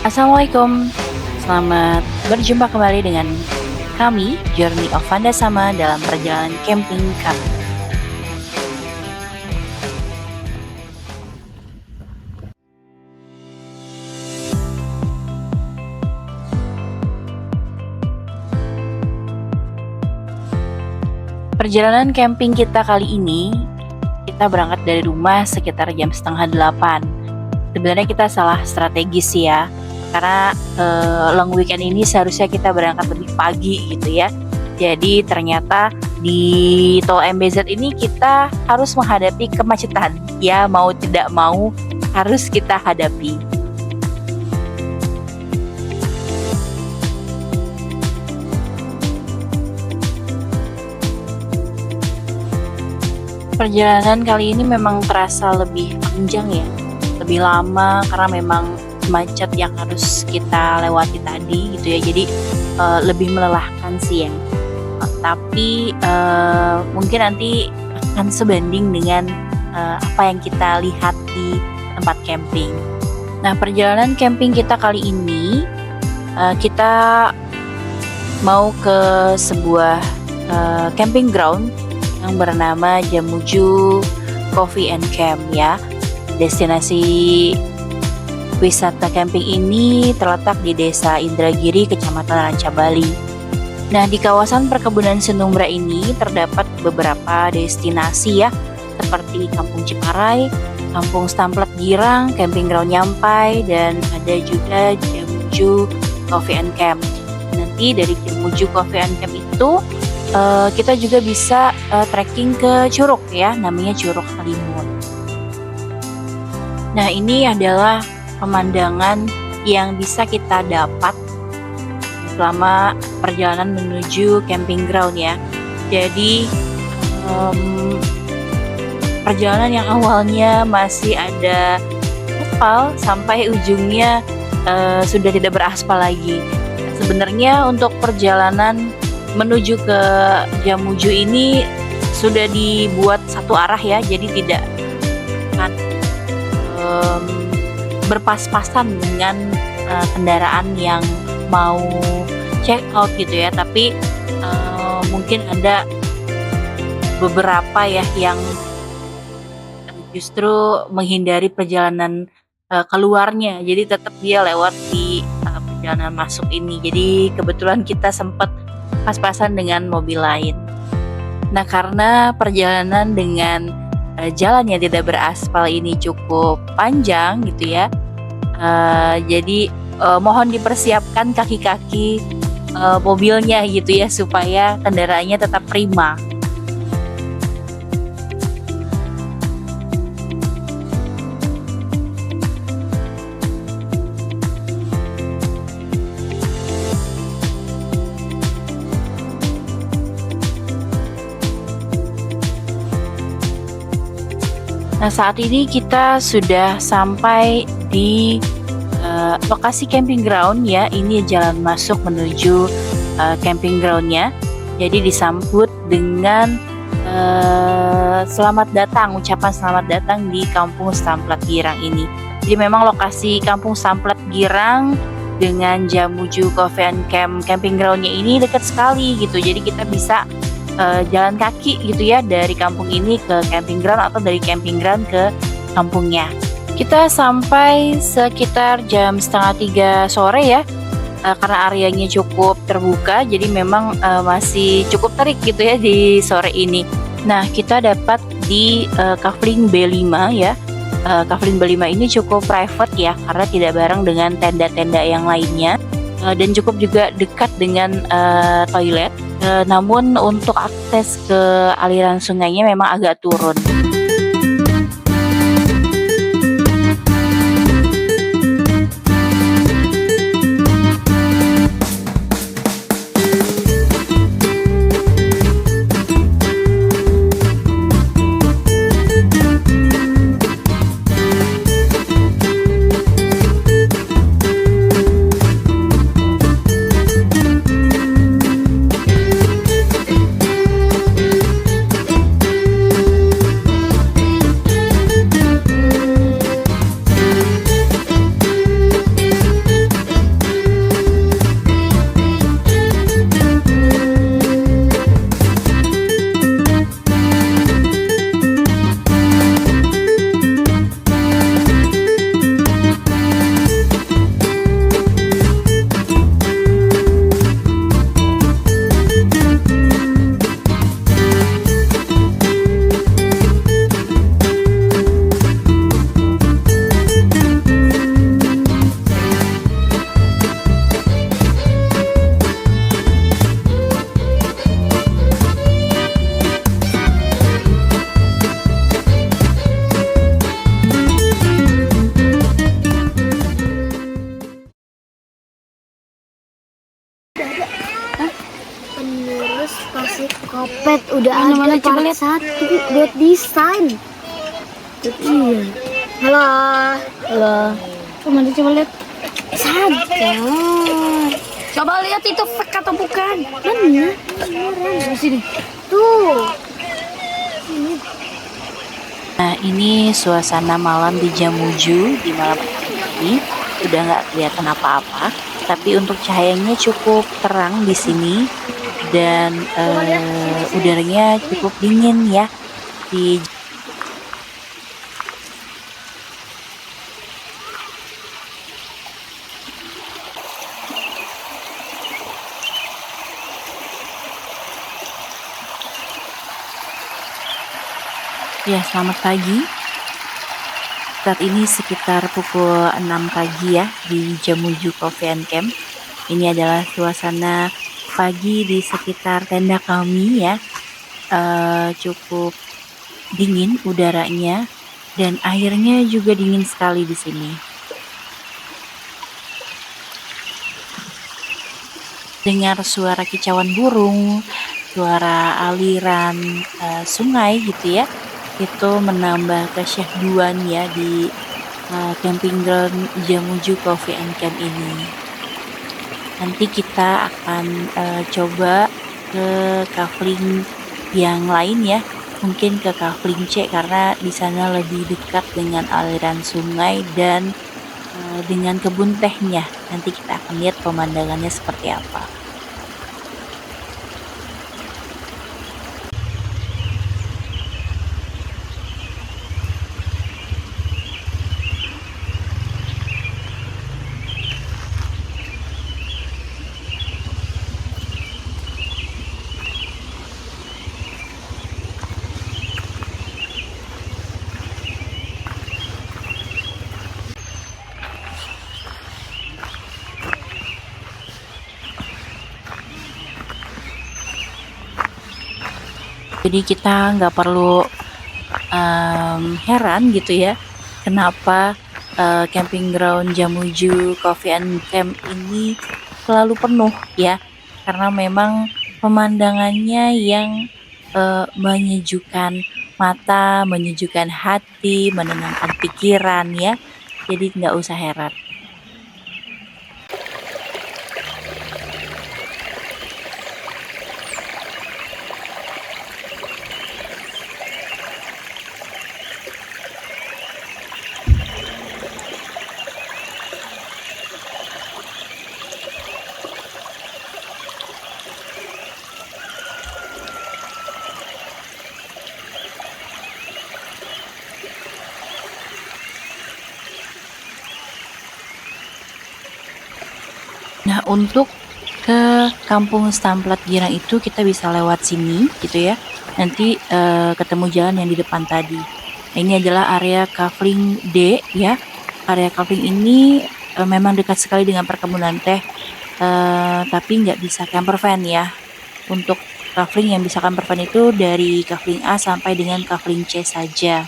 Assalamualaikum, selamat berjumpa kembali dengan kami, Journey of Vanda Sama dalam perjalanan camping kami. Perjalanan camping kita kali ini, kita berangkat dari rumah sekitar jam setengah 8. Sebenarnya kita salah strategis ya, karena long weekend ini seharusnya kita berangkat lebih pagi gitu ya. Jadi ternyata di tol MBZ ini kita harus menghadapi kemacetan, ya mau tidak mau harus kita hadapi. Perjalanan kali ini memang terasa lebih panjang ya, lebih lama karena memang macet yang harus kita lewati tadi gitu ya. Jadi lebih melelahkan sih ya. Tapi mungkin nanti akan sebanding dengan apa yang kita lihat di tempat camping. Nah, perjalanan camping kita kali ini kita mau ke sebuah camping ground yang bernama Jamuju Coffee and Camp ya. Destinasi wisata camping ini terletak di Desa Indragiri, Kecamatan Ranca Bali. Nah, di kawasan perkebunan Senumbra ini terdapat beberapa destinasi ya, seperti Kampung Ciparai, Kampung Stamplet Girang, Camping Ground Nyampai, dan ada juga Jamuju Coffee and Camp. Nanti dari Jamuju Coffee and Camp itu kita juga bisa trekking ke Curug ya, namanya Curug Halimun. Nah, ini adalah pemandangan yang bisa kita dapat selama perjalanan menuju camping ground ya. Jadi perjalanan yang awalnya masih ada aspal sampai ujungnya sudah tidak beraspal lagi. Sebenarnya untuk perjalanan menuju ke Jamuju ini sudah dibuat satu arah ya, jadi tidak akan berpas-pasan dengan kendaraan yang mau check out gitu ya. Tapi mungkin ada beberapa ya yang justru menghindari perjalanan keluarnya, jadi tetap dia lewat di perjalanan masuk ini. Jadi kebetulan kita sempat pas-pasan dengan mobil lain. Nah, karena perjalanan dengan jalan yang tidak beraspal ini cukup panjang gitu ya, jadi mohon dipersiapkan kaki-kaki mobilnya gitu ya, supaya kendaraannya tetap prima. Nah, saat ini kita sudah sampai di lokasi camping ground ya. Ini jalan masuk menuju camping groundnya. Jadi disambut dengan selamat datang, ucapan selamat datang di Kampung Stamplet Girang ini. Jadi memang lokasi Kampung Stamplet Girang dengan Jamuju Coffee and Camp camping groundnya ini dekat sekali gitu. Jadi kita bisa jalan kaki gitu ya, dari kampung ini ke camping ground atau dari camping ground ke kampungnya. Kita sampai sekitar jam setengah 3 sore ya, karena areanya cukup terbuka, jadi memang masih cukup terik gitu ya di sore ini. Nah, kita dapat di Kafling B5 ya. Kafling B5 ini cukup private ya, karena tidak bareng dengan tenda-tenda yang lainnya, dan cukup juga dekat dengan toilet. Namun untuk akses ke aliran sungainya memang agak turun. udah Mana ada coba part lihat. 1 buat desain. Iya. Halo. Halo. Mana coba lihat. Sadar. Coba lihat itu fake atau bukan. Mana? Di sini. Tuh. Nah, ini suasana malam di Jamuju di malam ini udah nggak kelihatan apa-apa, tapi untuk cahayanya cukup terang di sini dan udaranya cukup dingin ya di. Ya, selamat pagi. Saat ini sekitar pukul 6 pagi ya di Jamuju Coffee and Camp. Ini adalah suasana pagi di sekitar tenda kami ya. Cukup dingin udaranya dan airnya juga dingin sekali di sini. Dengar suara kicauan burung, suara aliran sungai gitu ya. Itu menambah kesyahduan ya di camping ground Jamuju Coffee and Camp ini. Nanti kita akan coba ke kafling yang lain ya, mungkin ke kafling C karena di sana lebih dekat dengan aliran sungai dan dengan kebun tehnya. Nanti kita akan lihat pemandangannya seperti apa. Jadi kita nggak perlu heran gitu ya, kenapa camping ground Jamuju Coffee and Camp ini selalu penuh ya, karena memang pemandangannya yang menyejukkan mata, menyejukkan hati, menenangkan pikiran ya. Jadi nggak usah heran. Nah, untuk ke Kampung Stamplat Girang itu kita bisa lewat sini gitu ya. Nanti ketemu jalan yang di depan tadi. Nah, ini adalah area kafling D ya. Area kafling ini memang dekat sekali dengan perkebunan teh, tapi nggak bisa camper van ya. Untuk kafling yang bisa camper van itu dari kafling A sampai dengan kafling C saja.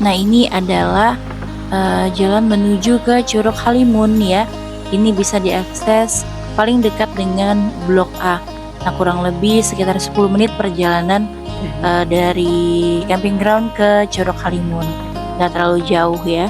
Nah, ini adalah jalan menuju ke Curug Halimun ya. Ini bisa diakses paling dekat dengan Blok A. Nah, kurang lebih sekitar 10 menit perjalanan dari camping ground ke Curug Halimun, nggak terlalu jauh ya.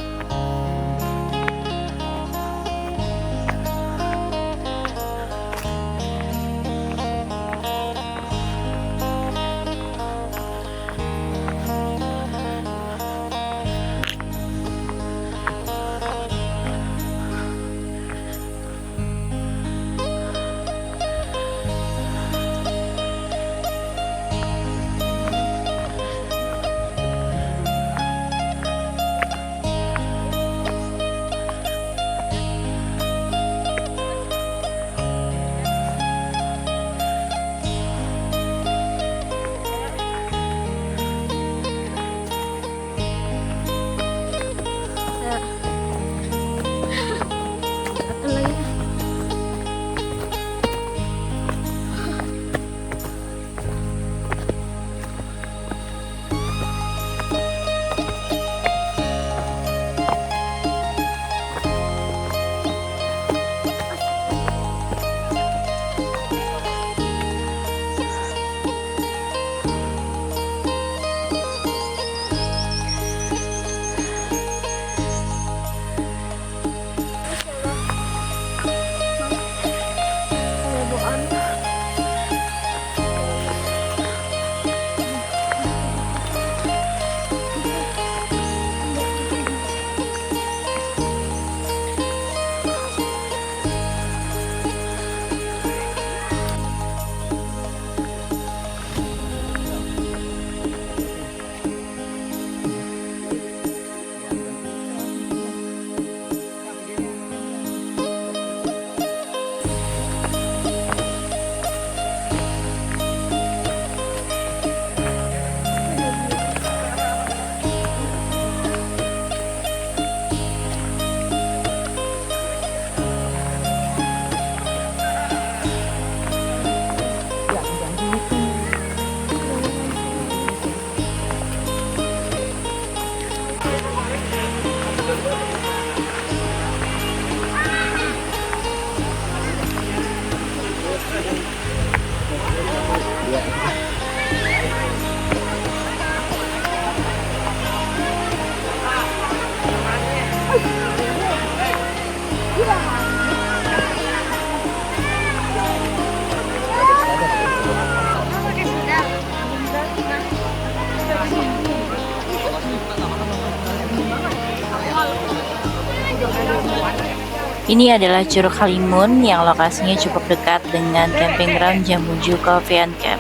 Ini adalah Curug Halimun yang lokasinya cukup dekat dengan camping ground Jamuju Coffee and Camp.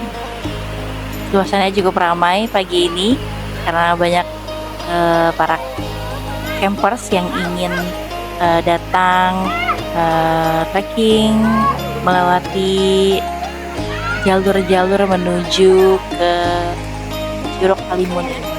Suasananya cukup ramai pagi ini karena banyak para campers yang ingin datang trekking melewati jalur-jalur menuju ke Curug Halimun ini.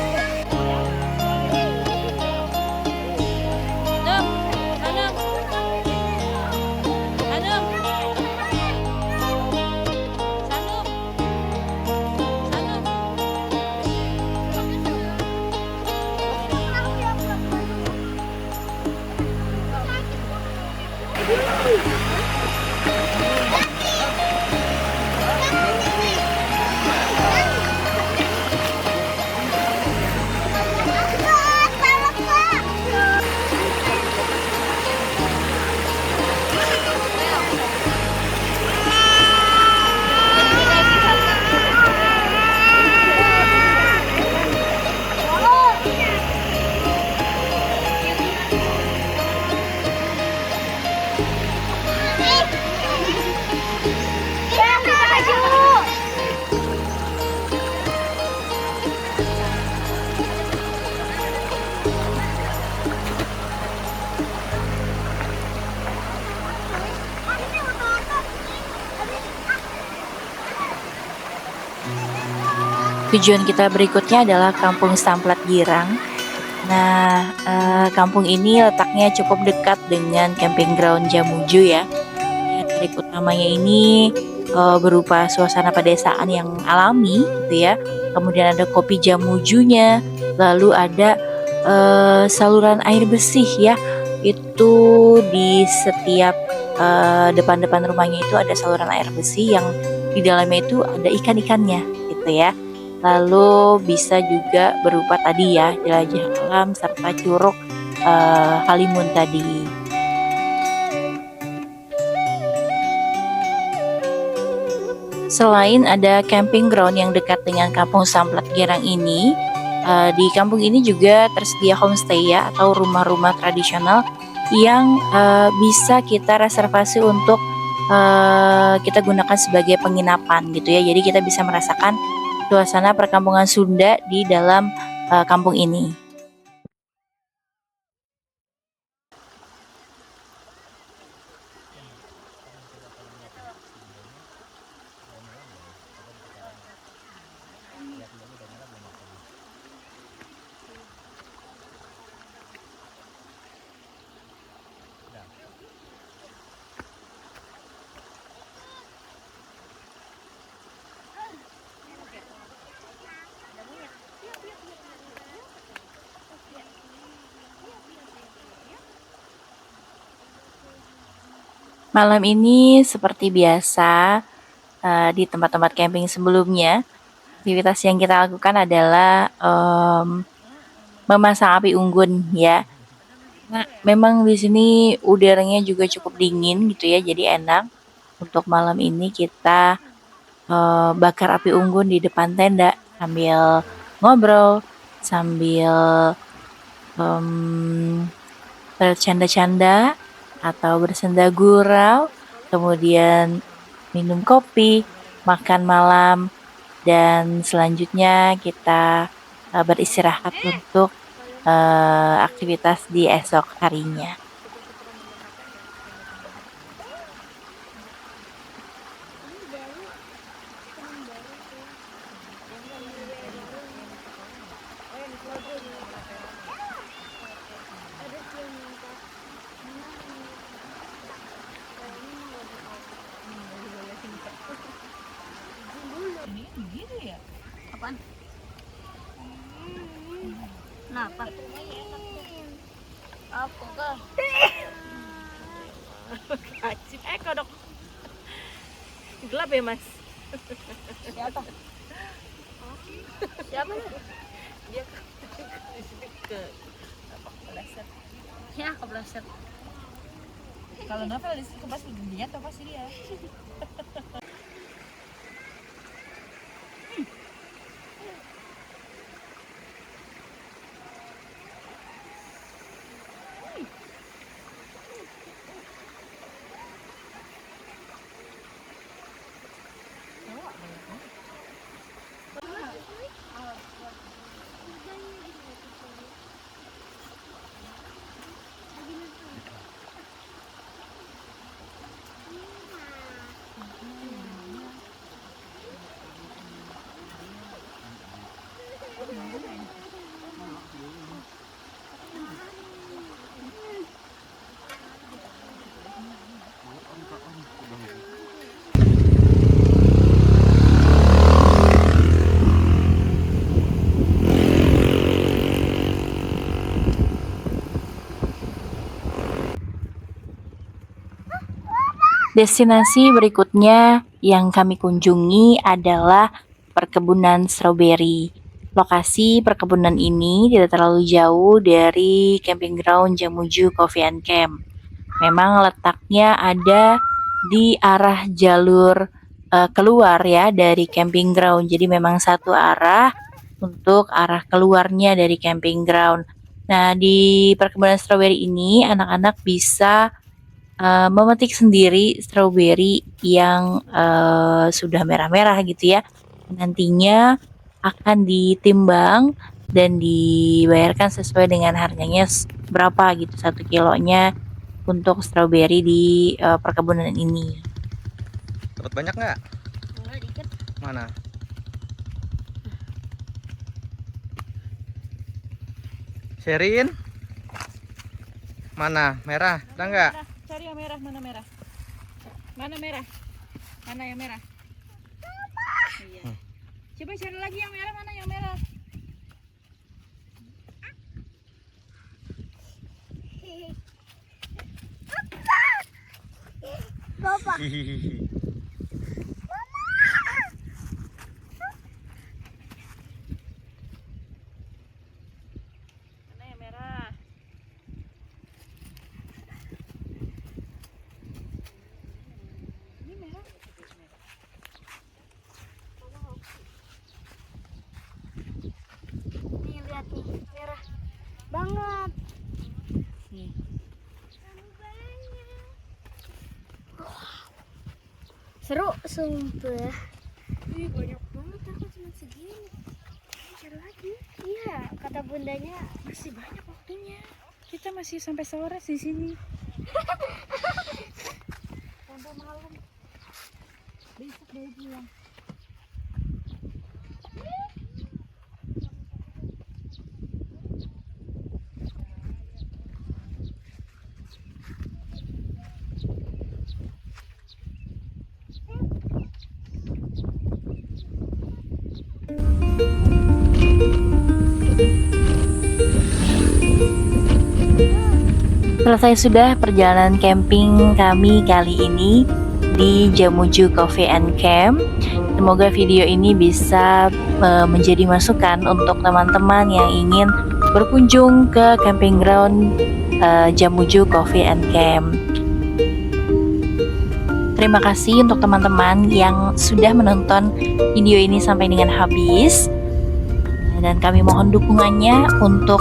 Tujuan kita berikutnya adalah Kampung Samplat Girang. Nah, kampung ini letaknya cukup dekat dengan camping ground Jamuju ya. Trik utamanya ini berupa suasana pedesaan yang alami gitu ya. Kemudian ada kopi Jamujunya, lalu ada saluran air bersih ya. Itu di setiap depan-depan rumahnya itu ada saluran air bersih yang di dalamnya itu ada ikan-ikannya gitu ya. lalu bisa juga berupa tadi ya jelajah alam serta Curug Halimun tadi. Selain ada camping ground yang dekat dengan Kampung Samplat Gerang ini, di kampung ini juga tersedia homestay ya atau rumah-rumah tradisional yang bisa kita reservasi untuk kita gunakan sebagai penginapan gitu ya. Jadi kita bisa merasakan suasana perkampungan Sunda di dalam kampung ini. Malam ini seperti biasa di tempat-tempat camping sebelumnya, aktivitas yang kita lakukan adalah memasang api unggun ya. Nah, memang di sini udaranya juga cukup dingin gitu ya, jadi enak. Untuk malam ini kita bakar api unggun di depan tenda sambil ngobrol, sambil bercanda-canda atau bersenda gurau, kemudian minum kopi, makan malam, dan selanjutnya kita beristirahat untuk aktivitas di esok harinya. Apaan? Kenapa? Apa kah? Kacip, kodok. Gelap ya mas? Siapa? Siapa? Dia ke kepleset. Ya, kepleset. Kalau novel di situ pasti dia atau pasti dia. Destinasi berikutnya yang kami kunjungi adalah perkebunan stroberi. Lokasi perkebunan ini tidak terlalu jauh dari camping ground Jamuju Coffee and Camp. Memang letaknya ada di arah jalur keluar ya dari camping ground. Jadi memang satu arah untuk arah keluarnya dari camping ground. Nah, di perkebunan stroberi ini anak-anak bisa memetik sendiri stroberi yang sudah merah-merah gitu ya. Nantinya akan ditimbang dan dibayarkan sesuai dengan harganya berapa gitu 1 kilonya untuk stroberi di perkebunan ini. Dapat banyak nggak? Enggak, dikit. Mana? Sherin? Mana? Merah? Ada nggak? Cari yang merah, mana merah? Mana merah? Mana yang merah? Iya. Coba cari lagi yang merah, mana yang merah? banget. Nih. Seru, sumpah. Wih, banyak banget, aku cuma segini. Cari lagi. Iya, kata bundanya Masih banyak waktunya. Kita masih sampai sore di sini. Sampai malam. Besok baru pulang. Selesai sudah perjalanan camping kami kali ini di Jamuju Coffee and Camp. Semoga video ini bisa menjadi masukan untuk teman-teman yang ingin berkunjung ke camping ground Jamuju Coffee and Camp. Terima kasih untuk teman-teman yang sudah menonton video ini sampai dengan habis. Dan kami mohon dukungannya untuk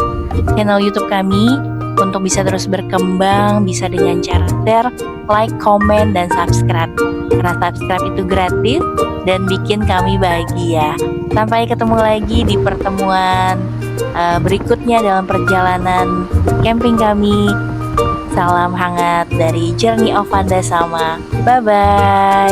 channel YouTube kami untuk bisa terus berkembang, bisa dengan cara share, like, komen, dan subscribe. Karena subscribe itu gratis dan bikin kami bahagia. Sampai ketemu lagi di pertemuan berikutnya dalam perjalanan camping kami. Salam hangat dari Journey of Vanda Sama. Bye-bye.